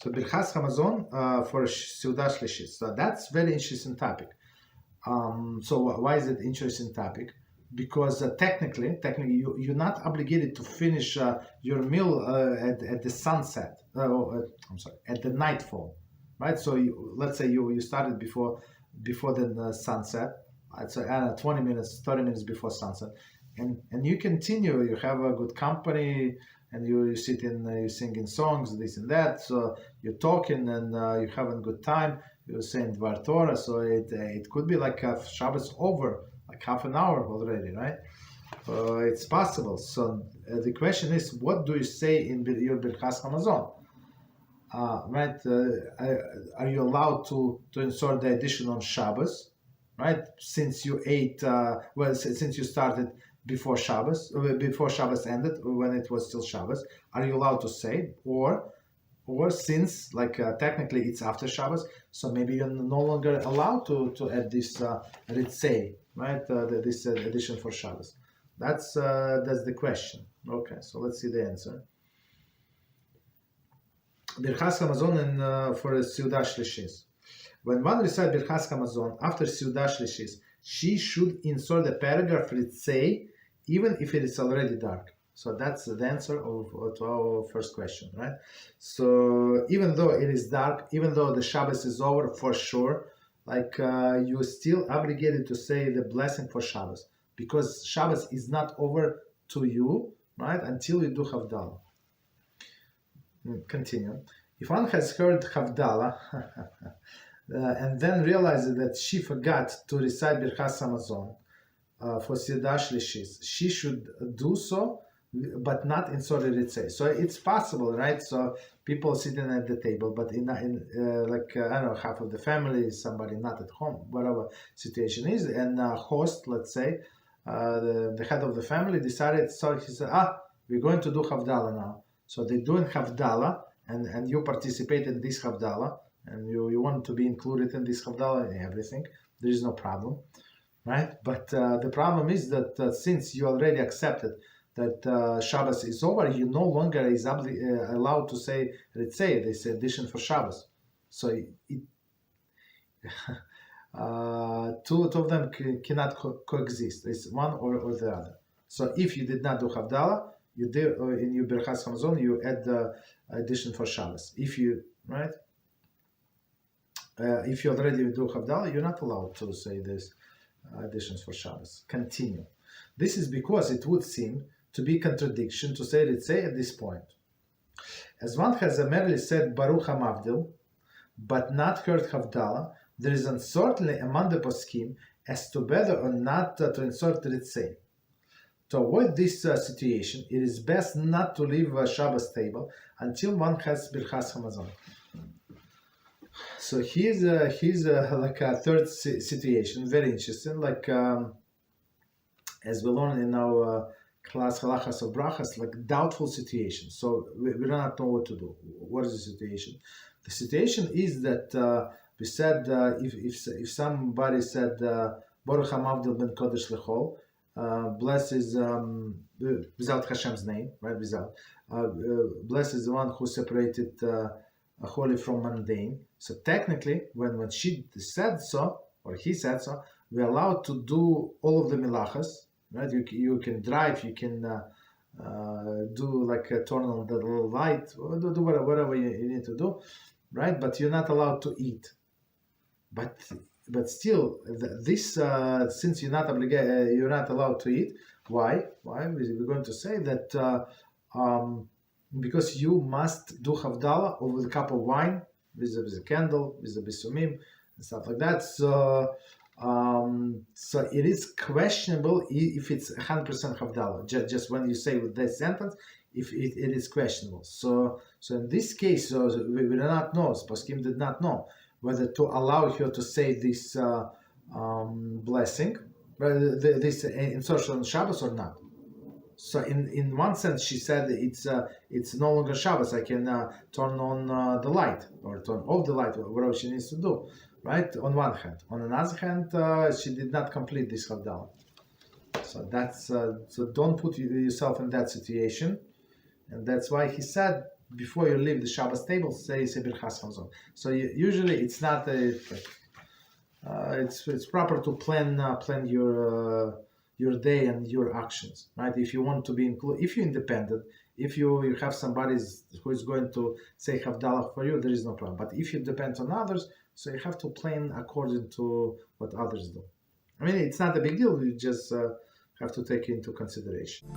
So Birchas Hamazon for Seudah Shelishis. So that's very interesting topic. So why is it interesting topic? Because technically, you're not obligated to finish your meal at the sunset. At the nightfall, right? So let's say you started before the sunset. So 20 minutes, 30 minutes before sunset, and you continue. You have a good company, and you sit you're singing songs, this and that. So you're talking and you're having a good time. You're saying Dvar Torah. So it could be like Shabbos over, like half an hour already, right? It's possible. So the question is, what do you say in your Birchas Hamazon? Right? Are you allowed to insert the addition on Shabbos? Right? Since you ate, since you started before Shabbos ended, when it was still Shabbos, are you allowed to say, or since technically it's after Shabbos, so maybe you're no longer allowed to add this ritzei, right? This addition for Shabbos. That's the question. Okay, so let's see the answer. Birchas Hamazon and for Seudah Shelishis. When one recites Birchas Hamazon after Seudah Shelishis, she should insert the paragraph ritzei even if it is already dark. So that's the answer to our first question, right? So even though it is dark, even though the Shabbos is over for sure, you're still obligated to say the blessing for Shabbos, because Shabbos is not over to you, right, until you do Havdalah. Continue. If one has heard Havdalah and then realizes that she forgot to recite Birchas Hamazon for Seudah Shelishis, she should do so, but not insert a ritzei. So it's possible, right? So people sitting at the table, but in I don't know, half of the family, somebody not at home, whatever situation is, and host, let's say, the head of the family decided. So he said, we're going to do Havdalah now. So they're doing Havdalah, and you participate in this Havdalah, and you want to be included in this Havdalah and everything. There is no problem, right? But the problem is that since you already accepted that Shabbos is over, you no longer is allowed to say ritzei, this addition for Shabbos. So two of them cannot coexist. It's one or the other. So if you did not do Havdalah, you did in your Birchas Hamazon, you add the addition for Shabbos. If you if you already do Havdalah, you're not allowed to say this additions for Shabbos. Continue. This is because it would seem to be contradiction to say ritzei at this point. As one has merely said Baruch HaMavdil, but not heard Havdalah, there is uncertainty among the poskim as to whether or not to insert ritzei. To avoid this situation, it is best not to leave a Shabbos table until one has Birchas Hamazon. So here's like a third situation, very interesting. As we learned in our class Halachos For Brachos, doubtful situation. So we do not know what to do. What is the situation? The situation is that we said if somebody said Baruch HaMavdil ben Kodesh Lechol, blesses without Hashem's name, right? Without blesses the one who separated holy from mundane. So technically, when she said so or he said so, we're allowed to do all of the milachas, right? You can drive, you can do turn on the light, or do whatever you need to do, right? But you're not allowed to eat. But still, this since you're not obligated, you're not allowed to eat. Why? We're going to say that because you must do Havdalah over a cup of wine with a candle, with a bisumim and stuff like that. So it is questionable if it's 100% Havdalah. Just when you say with that sentence, if it is questionable. So in this case, we do not know. Poskim did not know whether to allow her to say this blessing, this insertion on Shabbos or not. So in one sense, she said it's no longer Shabbos. I can turn on the light or turn off the light, whatever she needs to do, right? On one hand. On another hand, she did not complete this Havdalah. So that's so don't put yourself in that situation, and that's why he said before you leave the Shabbos table, say Bircas Hamzon. So usually it's not it's proper to plan your day and your actions, right? If you want to be included, if you're independent, if you have somebody who is going to say Havdalah for you, there is no problem. But if you depend on others, so you have to plan according to what others do. I mean, it's not a big deal. You just have to take into consideration.